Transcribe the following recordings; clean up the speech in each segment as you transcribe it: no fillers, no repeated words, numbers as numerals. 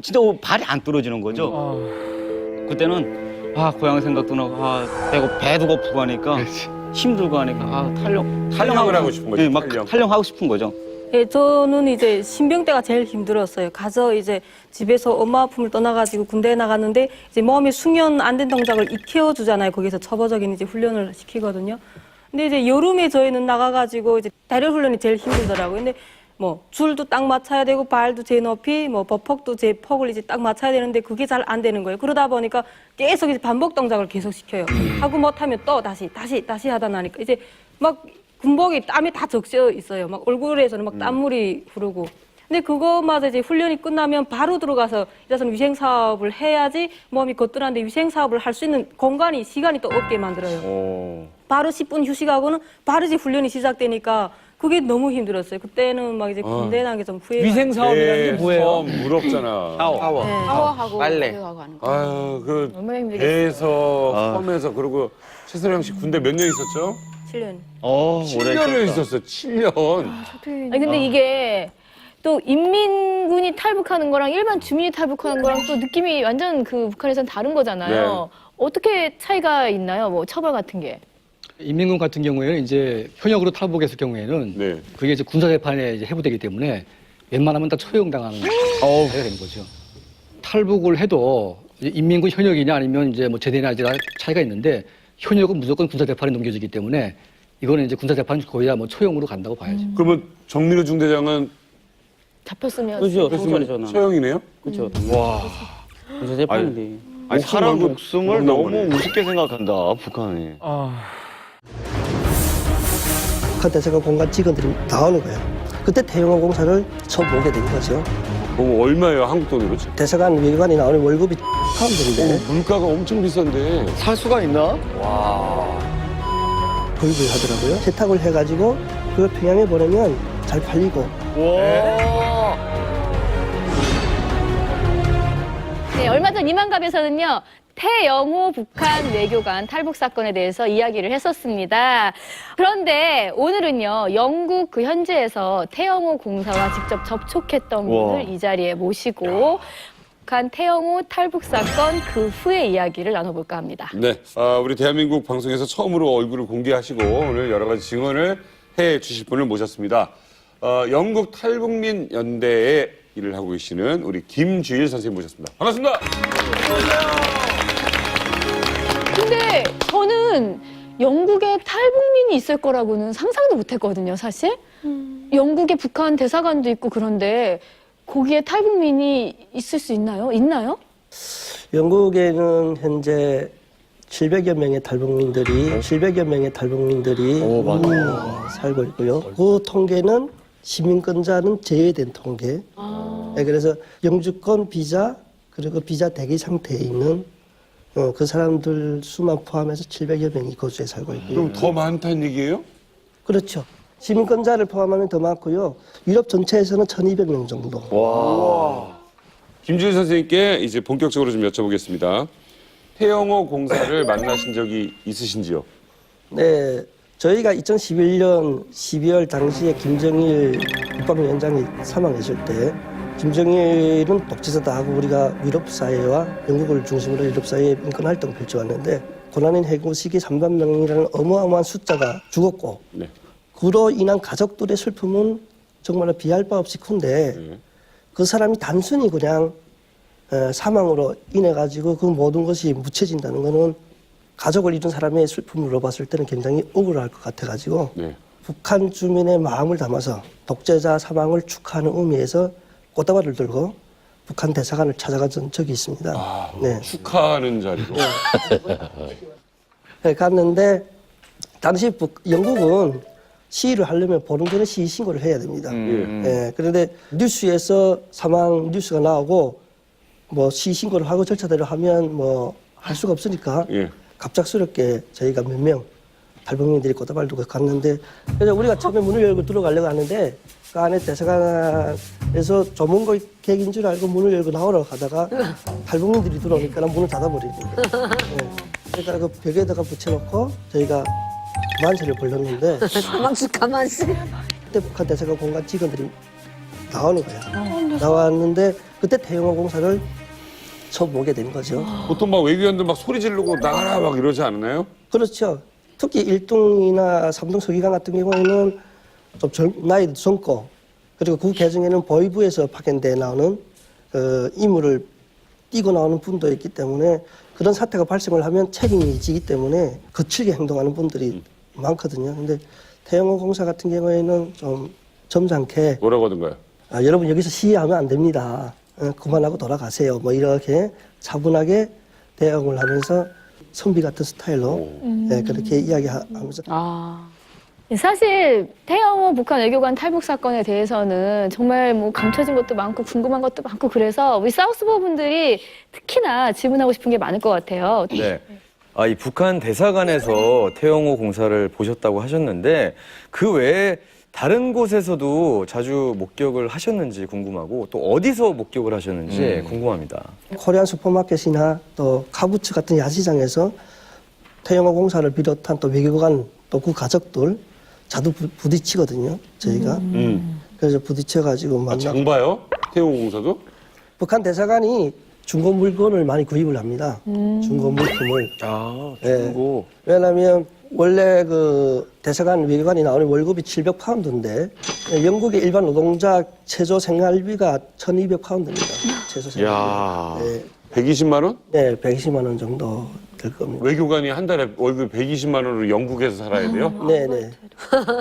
진짜 발이 안 떨어지는 거죠. 그때는 고향 생각도 나고 배도 고프고 하니까 힘들고 하니까 탈영을 하고 싶은 거죠. 네, 막 탈영하고 싶은 거죠. 예, 저는 이제 신병 때가 제일 힘들었어요. 가서 이제 집에서 엄마 아픔을 떠나가지고 군대에 나갔는데 이제 몸이 숙련 안 된 동작을 익혀 주잖아요. 거기서 초보적인 이제 훈련을 시키거든요. 근데 이제 여름에 저희는 나가가지고 이제 대련 훈련이 제일 힘들더라고요. 근데 뭐 줄도 딱 맞춰야 되고 발도 제 높이 뭐 버퍽도 제 폭을 이제 딱 맞춰야 되는데 그게 잘 안 되는 거예요. 그러다 보니까 계속 이제 반복 동작을 계속 시켜요. 하고 못하면 또 다시 하다 나니까 이제 막 군복이 땀이 다 적셔 있어요. 막 얼굴에서는 막 땀물이 흐르고. 근데 그거마다 이제 훈련이 끝나면 바로 들어가서 이제는 위생 사업을 해야지 몸이 거뜬한데 위생 사업을 할 수 있는 공간이 시간이 또 없게 만들어요. 바로 10분 휴식하고는 바로 이제 훈련이 시작되니까 그게 너무 힘들었어요. 그때는 막 이제 군대 난 게 좀 후회가. 위생 사업이라는 게 뭐예요? 처음 무럽잖아. 샤워. 샤워하고 빨래. 목욕하고 하는 거. 아유, 그 얼마나 힘들겠어요. 배에서 섬에서 그리고 최선영 씨 군대 몇 년 있었죠? 7년. 오래 7년을 있었어요. 7년. 아니 근데 이게 또 인민군이 탈북하는 거랑 일반 주민이 탈북하는 거랑 또 느낌이 완전 그 북한에서는 다른 거잖아요. 어떻게 차이가 있나요? 뭐 처벌 같은 게? 인민군 같은 경우에는 이제 현역으로 탈북했을 경우에는 네. 그게 이제 군사재판에 이제 해부되기 때문에 웬만하면 다 처형당하는 사회가 되는 거죠. 탈북을 해도 이제 인민군 현역이냐 아니면 이제 뭐 제대냐 이제 차이가 있는데 현역은 무조건 군사재판에 넘겨지기 때문에 이거는 이제 군사재판 거의야 뭐 처형으로 간다고 봐야죠. 그러면 정민호 중대장은 잡혔으면 그죠. 그랬으면 총살이잖아. 처형이네요? 그렇죠. 와. 진짜 재판인데. 아니 사람 말고 목숨을 모른다는 너무 거네. 우습게 생각한다 북한이. 북한 대사관 공간 직원들이 나오는 거예요. 그때 태영호 공사를 처음 보게 된 거죠. 그럼 얼마예요 한국 돈으로? 대사관 외관이 나오는 월급이 파운드인데 물가가 엄청 비싼데. 살 수가 있나? 보유를 하더라고요. 세탁을 해가지고 그걸 평양에 보내면 잘 팔리고. 네, 얼마 전 이만갑에서는요. 태영호 북한 외교관 탈북 사건에 대해서 이야기를 했었습니다. 그런데 오늘은요. 영국 그 현지에서 태영호 공사와 직접 접촉했던 분을 이 자리에 모시고 북한 태영호 탈북 사건 그 후의 이야기를 나눠볼까 합니다. 네. 우리 대한민국 방송에서 처음으로 얼굴을 공개하시고 오늘 여러 가지 증언을 해 주실 분을 모셨습니다. 영국 탈북민 연대에 일을 하고 계시는 우리 김주일 선생님 모셨습니다. 반갑습니다. 근데 저는 영국에 탈북민이 있을 거라고는 상상도 못했거든요, 사실. 영국에 북한 대사관도 있고 그런데 거기에 탈북민이 있을 수 있나요? 있나요? 영국에는 현재 700여 명의 탈북민들이 살고 있고요. 그 통계는 시민권자는 제외된 통계. 네, 그래서 영주권 비자 그리고 비자 대기 상태에 있는 그 사람들 수만 포함해서 700여 명이 거주에 살고 있고요. 그럼 더 많다는 얘기예요? 그렇죠. 시민권자를 포함하면 더 많고요. 유럽 전체에서는 1,200명 정도. 김주일 선생님께 이제 본격적으로 좀 여쭤보겠습니다. 태영호 공사를 만나신 적이 있으신지요? 네, 저희가 2011년 12월 당시에 김정일 국방위원장이 사망했을 때 김정일은 독재자다 하고 우리가 유럽 사회와 영국을 중심으로 유럽 사회의 민권 활동을 펼쳐왔는데 고난인 해고 시기 3만 명이라는 어마어마한 숫자가 죽었고 네. 그로 인한 가족들의 슬픔은 정말 비할 바 없이 큰데 그 사람이 단순히 그냥 사망으로 인해 가지고 그 모든 것이 묻혀진다는 것은 가족을 잃은 사람의 슬픔으로 봤을 때는 굉장히 억울할 것 같아 가지고 네. 북한 주민의 마음을 담아서 독재자 사망을 축하하는 의미에서 꽃다발을 들고 북한 대사관을 찾아간 적이 있습니다. 네. 축하하는 자리로. 네, 갔는데 당시 영국은 시위를 하려면 보름 전에 시위 신고를 해야 됩니다. 예, 그런데 뉴스에서 사망 뉴스가 나오고 뭐 시위 신고를 하고 절차대로 하면 뭐 할 수가 없으니까 예. 갑작스럽게 저희가 몇 명 탈북민들이 꽃다발 두고 갔는데 그래서 우리가 처음에 문을 열고 들어가려고 하는데 그 안에 대사관에서 조문객인 줄 알고 문을 열고 나오라고 하다가 탈북민들이 들어오니까 문을 닫아버리는 거예요. 예. 그러니까 그 벽에다가 붙여놓고 저희가 만세를 불렀는데 가만히 그때 북한 대사관 공간 직원들이 나오는 거예요. 나왔는데 그때 태영호 공사를 처음 보게 된 거죠. 보통 막 외교관들 막 소리 지르고 나가라 막 이러지 않나요? 그렇죠. 특히 1등이나 3등 서기관 같은 경우에는 좀 나이도 젊고 그리고 그 계중에는 보위부에서 파견돼 나오는 임무를 띄고 나오는 분도 있기 때문에 그런 사태가 발생을 하면 책임이 지기 때문에 거칠게 행동하는 분들이 많거든요. 근데 태영호 공사 같은 경우에는 좀 점잖게 뭐라고 하던가요? 여러분 여기서 시위하면 안 됩니다. 그만하고 돌아가세요. 뭐 이렇게 차분하게 대응을 하면서 선비 같은 스타일로 그렇게 이야기하면서 사실 태영호 북한 외교관 탈북 사건에 대해서는 정말 뭐 감춰진 것도 많고 궁금한 것도 많고 그래서 우리 사우스보 분들이 특히나 질문하고 싶은 게 많을 것 같아요. 네. 이 북한 대사관에서 태영호 공사를 보셨다고 하셨는데 그 외에 다른 곳에서도 자주 목격을 하셨는지 궁금하고 또 어디서 목격을 하셨는지 궁금합니다. 코리안 슈퍼마켓이나 또 카부츠 같은 야시장에서 태영호 공사를 비롯한 또 외교관 또 그 가족들 자주 부딪히거든요. 저희가. 그래서 부딪혀가지고 만나. 장봐요? 태영호 공사도? 북한 대사관이 중고 물건을 많이 구입을 합니다. 중고 물품을. 중고. 왜냐하면 원래 그 대사관 외교관이 나오는 월급이 700파운드인데 영국의 일반 노동자 최저 생활비가 1,200파운드입니다. 최저 생활비. 네. 120만 원? 네, 120만 원 정도 될 겁니다. 외교관이 한 달에 월급 120만 원으로 영국에서 살아야 돼요? 네, 네.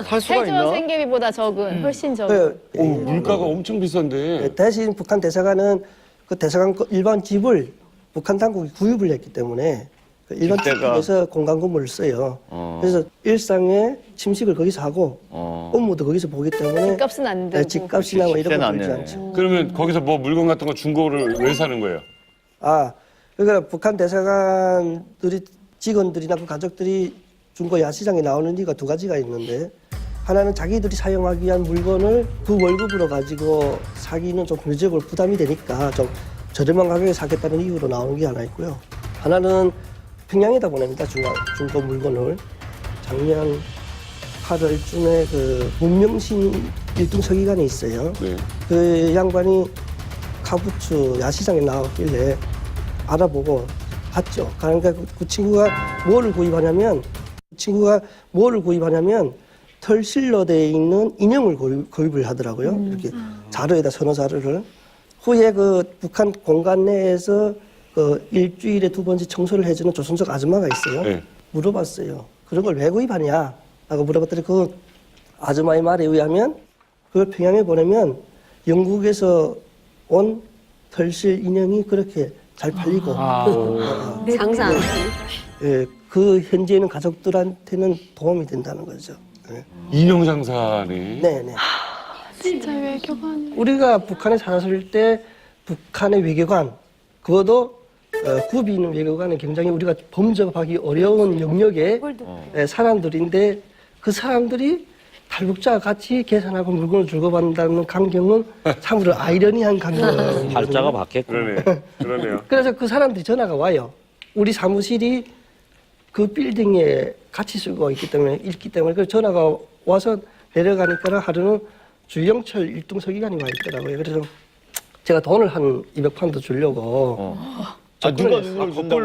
살 수가 최저 있나? 생계비보다 적은 훨씬 적은. 그, 물가가 엄청 비싼데. 대신 북한 대사관은 그 대사관 일반 집을 북한 당국이 구입을 했기 때문에 그 일반 집에서 공간 건물을 써요. 그래서 일상에 침식을 거기서 하고 업무도 거기서 보기 때문에 집값은 안 되고. 집값이나 뭐 이런 시세는 거 안 들지 내네. 않죠. 그러면 거기서 뭐 물건 같은 거 중고를 왜 사는 거예요? 그러니까 북한 대사관들이 직원들이나 그 가족들이 중고 야시장에 나오는 이유가 두 가지가 있는데 하나는 자기들이 사용하기 위한 물건을 그 월급으로 가지고 사기는 좀 경제적으로 부담이 되니까 좀 저렴한 가격에 사겠다는 이유로 나오는 게 하나 있고요. 하나는 평양에다 보냅니다. 중고 물건을. 작년 8월쯤에 그 문명신 1등 서기관이 있어요. 네. 그 양반이 카부츠 야시장에 나왔길래 알아보고 갔죠. 그러니까 그 친구가 뭐를 구입하냐면 털실로 되어 있는 인형을 구입을 하더라고요. 이렇게 자루에다 서너 자루를. 후에 그 북한 공간 내에서 그 일주일에 2번씩 청소를 해주는 조선족 아줌마가 있어요. 네. 물어봤어요. 그런 걸 왜 구입하냐? 라고 물어봤더니 그 아줌마의 말에 의하면 그걸 평양에 보내면 영국에서 온 털실 인형이 그렇게 잘 팔리고 장사. 예, 그 현지에 있는 가족들한테는 도움이 된다는 거죠. 예. 인형 장사네. 네네. 진짜 외교관. 우리가 북한에 살았을 때 북한의 외교관 그것도 굽이 있는 외교관은 굉장히 우리가 범접하기 어려운 영역의 사람들인데 그 사람들이 탈북자와 같이 계산하고 물건을 주고받는다는 광경은 참으로 아이러니한 광경이거든요. 발자가 바뀌었고. 그러네요. 그래서 그 사람들이 전화가 와요. 우리 사무실이 그 빌딩에 같이 쓰고 있기 때문에 그 전화가 와서 내려가니까 하루는 주영철 1등 서기관이 와 있더라고요. 그래서 제가 돈을 한 200파운드 주려고 누가 눈을 준다고?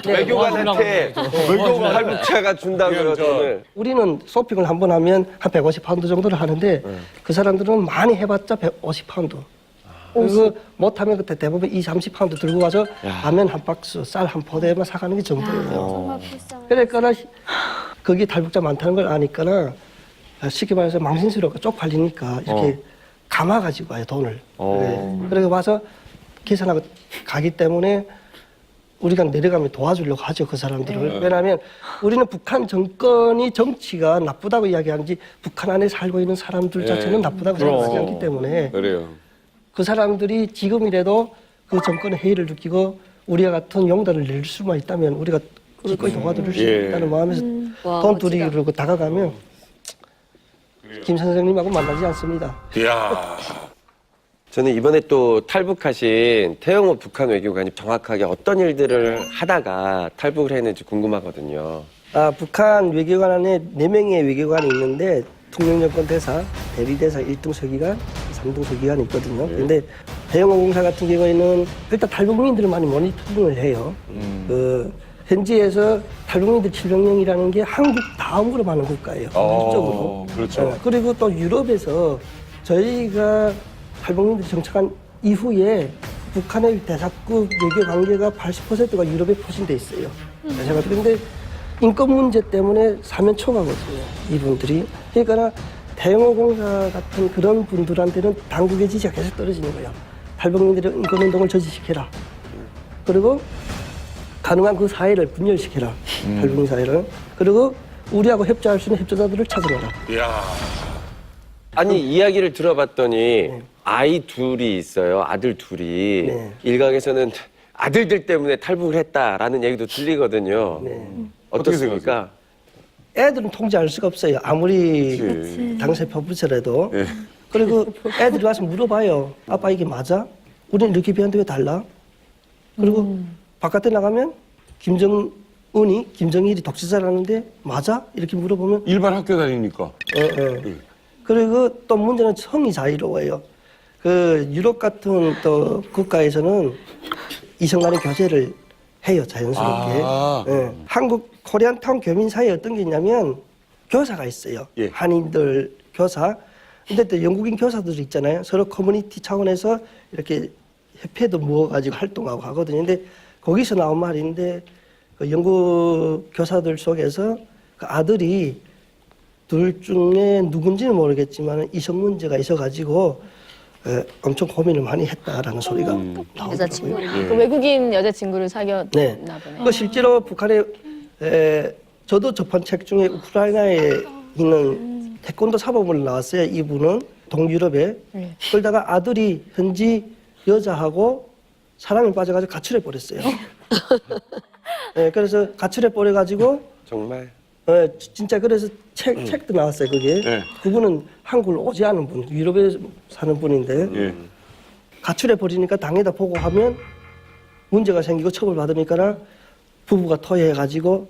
외교관한테 외교관 탈북자가 준다고요, 돈을. 우리는 쇼핑을 한 번 하면 한 150파운드 정도를 하는데 그 사람들은 많이 해봤자 150파운드. 그리고 못하면 그때 대부분 20, 30파운드 들고 가서 라면 한 박스, 쌀 한 포대만 사가는 게 전부예요. 그러니까 거기 탈북자 많다는 걸 아니까 쉽게 말해서 망신스럽고 쪽팔리니까 이렇게 감아가지고 와요, 돈을. 그래서 와서 계산하고 가기 때문에 우리가 내려가면 도와주려고 하죠, 그 사람들을. 왜냐하면 우리는 북한 정권이 정치가 나쁘다고 이야기하는지 북한 안에 살고 있는 사람들 자체는 나쁘다고 생각하지 않기 때문에 그래요. 그 사람들이 지금이라도 그 정권의 해이를 느끼고 우리와 같은 용단을 낼 수만 있다면 우리가 기꺼이 도와드릴 수 있다는 마음에서 돈 둘이 그러고 다가가면 김 선생님하고 만나지 않습니다. 이야. 저는 이번에 또 탈북하신 태영호 북한 외교관이 정확하게 어떤 일들을 하다가 탈북을 했는지 궁금하거든요. 북한 외교관 안에 4명의 외교관이 있는데 통영정권 대사, 대리대사 1등 서기관, 3등 서기관이 있거든요. 근데 태영호 공사 같은 경우에는 일단 탈북민들을 많이 모니터링을 해요. 그 현지에서 탈북민들 700명이라는 게 한국 다음으로 많은 국가예요. 국적으로. 그렇죠. 그리고 또 유럽에서 저희가 탈북민들이 정착한 이후에 북한의 대사급 외교 관계가 80%가 유럽에 포진돼 있어요. 그런데 인권 문제 때문에 사면초가거든요. 이분들이. 그러니까 태영호 공사 같은 그런 분들한테는 당국의 지지가 계속 떨어지는 거예요. 탈북민들의 인권운동을 저지시켜라. 그리고 가능한 그 사회를 분열시켜라. 탈북민 사회를. 그리고 우리하고 협조할 수 있는 협조자들을 찾아내라. 이야. 아니 이야기를 들어봤더니 아이 둘이 있어요. 아들 둘이. 네. 일각에서는 아들들 때문에 탈북을 했다라는 얘기도 들리거든요. 어떻습니까? 애들은 통제할 수가 없어요. 아무리 당세 퍼부처라도. 그리고 애들이 와서 물어봐요. 아빠 이게 맞아? 우리는 이렇게 비하는데 왜 달라? 그리고 바깥에 나가면 김정은이, 김정일이 독재자라는데 맞아? 이렇게 물어보면 일반 학교 다니니까. 그리고 또 문제는 성이 자유로워요. 그 유럽 같은 또 국가에서는 이성 간의 교제를 해요, 자연스럽게. 한국 코리안타운 교민 사이에 어떤 게 있냐면 교사가 있어요. 한인들 교사. 근데 또 영국인 교사들이 있잖아요. 서로 커뮤니티 차원에서 이렇게 협회도 모아가지고 활동하고 하거든요. 근데 거기서 나온 말인데 그 영국 교사들 속에서 그 아들이 둘 중에 누군지는 모르겠지만 이성 문제가 있어가지고 엄청 고민을 많이 했다라는 소리가 여자친구. 나오더라고요. 그 외국인 여자친구를 사귀었나 네. 보네. 그 실제로 북한에 저도 접한 책 중에 우크라이나에 있는 태권도 사범을 나왔어요. 이분은 동유럽에. 그러다가 아들이 현지 여자하고 사랑에 빠져가지고 가출해 버렸어요. 네, 그래서 가출해 버려가지고 정말. 진짜 그래서 책도 나왔어요. 그게. 그분은 한국을 오지 않은 분, 유럽에 사는 분인데 가출해 버리니까 당에다 보고하면 문제가 생기고 처벌받으니까 부부가 토해가지고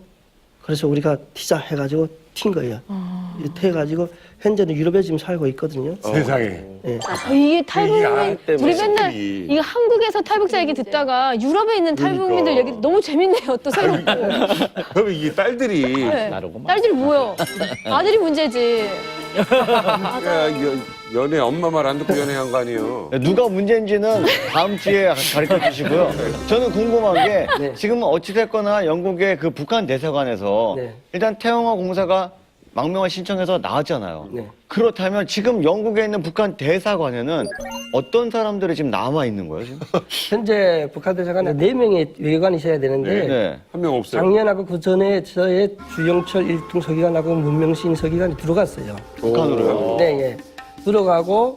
그래서 우리가 티자 해가지고 튄 거예요. 해가지고 현재는 유럽에 지금 살고 있거든요. 세상에. 예. 이게 탈북민 때문에 우리 맨날 시들이. 이거 한국에서 탈북자 얘기 듣다가 유럽에 있는 탈북민들 그러니까. 얘기 너무 재밌네요. 또 새롭고. 그럼 이게 딸들이 네. 딸들이 뭐요? 아들이 문제지. 야, 연애 엄마 말 안 듣고 연애한 거 아니에요? 누가 문제인지는 다음 주에 가르쳐 주시고요. 저는 궁금한 게 네. 지금 어찌됐거나 영국의 그 북한 대사관에서 네. 일단 태영호 공사가 망명을 신청해서 나왔잖아요. 네. 그렇다면 지금 영국에 있는 북한 대사관에는 어떤 사람들이 지금 남아 있는 거예요? 지금? 현재 북한 대사관에 4명의 외교관이 있어야 되는데 네. 한 명 없어요. 작년하고 그 전에 저의 주영철 1등 서기관하고 문명신 서기관이 들어갔어요. 북한으로요? 네, 예. 들어가고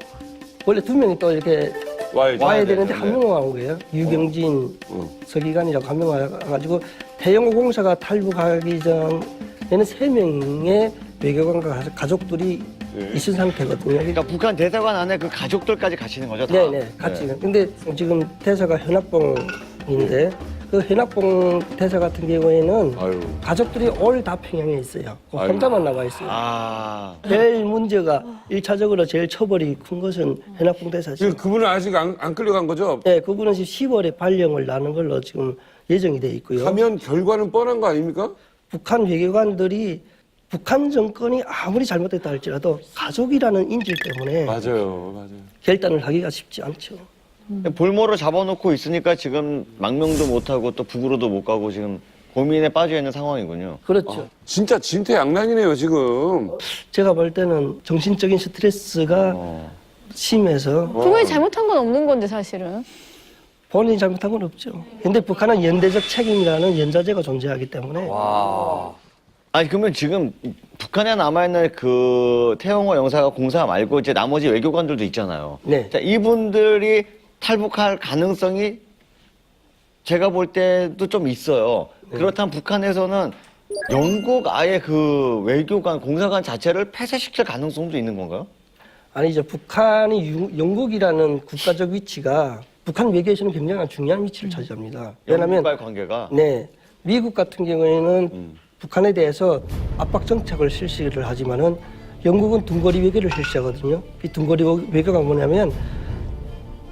원래 2명이 또 이렇게 와야 되는데 한 명만 온 거예요. 유경진 서기관이라고 한 명 와가지고 태영호 공사가 탈북하기 전에는 3명의 외교관과 가족들이 있은 상태거든요. 그러니까 북한 대사관 안에 그 가족들까지 가시는 거죠? 다? 네네, 같이. 근데 지금 대사가 현악봉인데 그 현악봉 대사 같은 경우에는 가족들이 올 다 평양에 있어요. 혼자만 남아 있어요. 아. 제일 문제가 1차적으로 제일 처벌이 큰 것은 현악봉 대사죠. 지금 그분은 아직 안 끌려간 거죠? 네, 그분은 지금 10월에 발령을 나는 걸로 지금 예정이 돼 있고요. 하면 결과는 뻔한 거 아닙니까? 북한 외교관들이 북한 정권이 아무리 잘못했다 할지라도 가족이라는 인질 때문에 맞아요. 결단을 하기가 쉽지 않죠. 볼모로 잡아놓고 있으니까 지금 망명도 못하고 또 북으로도 못 가고 지금 고민에 빠져 있는 상황이군요. 그렇죠. 진짜 진퇴양난이네요, 지금. 제가 볼 때는 정신적인 스트레스가 심해서 부모님 잘못한 건 없는 건데 사실은. 본인이 잘못한 건 없죠. 근데 북한은 연대적 책임이라는 연좌제가 존재하기 때문에 아니 그러면 지금 북한에 남아있는 그 태영호 영사가 공사 말고 이제 나머지 외교관들도 있잖아요. 네. 자, 이분들이 탈북할 가능성이 제가 볼 때도 좀 있어요. 그렇다면 북한에서는 영국 아예 그 외교관 공사관 자체를 폐쇄시킬 가능성도 있는 건가요? 아니죠. 북한이 영국이라는 국가적 위치가 북한 외교에서는 굉장히 중요한 위치를 차지합니다. 왜냐하면 영국과의 관계가 네, 미국 같은 경우에는 북한에 대해서 압박 정책을 실시를 하지만은 영국은 둥거리 외교를 실시하거든요. 이 둥거리 외교가 뭐냐면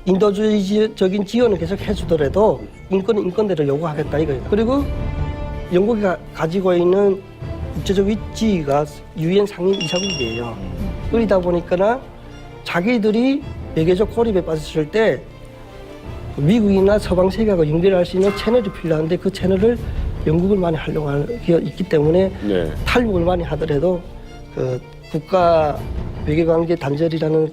인도주의적인 지원을 계속 해주더라도 인권은 인권대로 요구하겠다 이거예요. 그리고 영국이 가지고 있는 국제적 위치가 유엔 상임 이사국이에요. 그러다 보니까 자기들이 외교적 고립에 빠졌을 때 미국이나 서방 세계하고 연결할 수 있는 채널이 필요한데 그 채널을 영국을 많이 활용하고 있기 때문에 네. 탈북을 많이 하더라도 그 국가 외교관계 단절이라는